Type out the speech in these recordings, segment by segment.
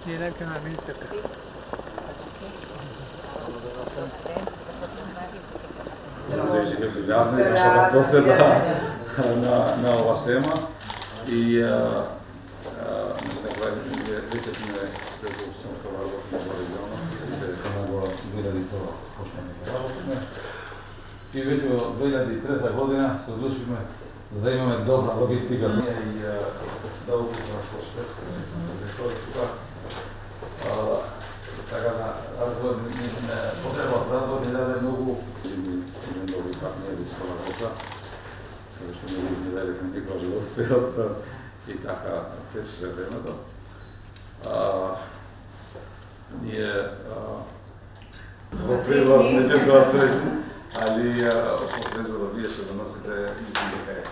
Lelevka na ministarka. Naša posebna na ova tema i вече сме пред обстоятелството работим в региона, се гледали това почнеме да работиме. И вече от 2003 година се одлучихме за да имаме добра логистика и да укрепим спорт. Така да потреба от развод ни даде много партнери с работа, защото не ги изневерихме никога да успеят и така течеше времето. Ние во прилог неќе тоа среќни, али последно вие што доносите, мислим дека е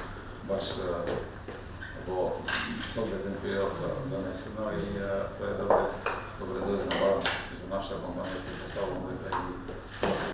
баш во соодветен период донесено и тоа е добре дојде на баланс меѓу наша компанија и поставуваме дека и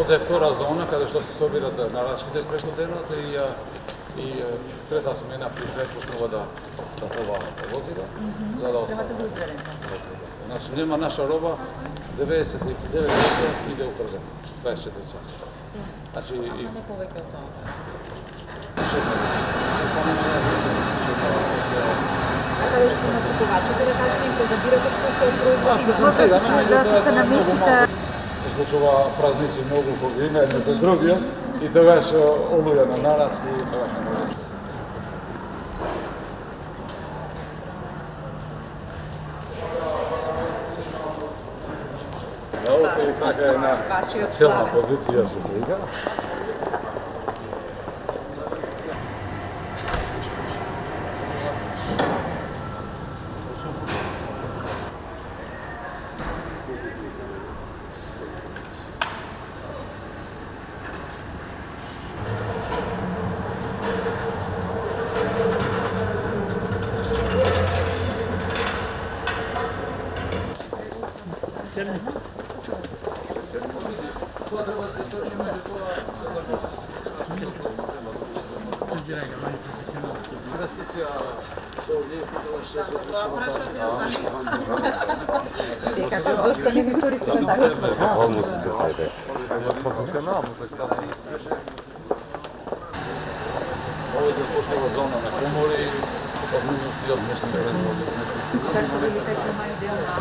Овде е втора зона каде што се собират нарачките преку денот и трета смена при почнува да ова возила. Спремате за утре. Значи нема наша роба 99% иде у првен 24 часа. Значи и не повеќе од тоа. Само не каде што има купувачите, да кажеме им презентирате што се производи. презентираме, меѓутоа се случува празници многу кога има едното другиот и тогаш олуја на нарачки и тогаш не може. Наука и така е на целна позиција што се вика. Инвестиција со овие тоа што се случува. Секако, зошто не ви користите така? Професионално се казва. Овде е поштова зона на комори, од минусти од днешни производи. Како велика е мају дел на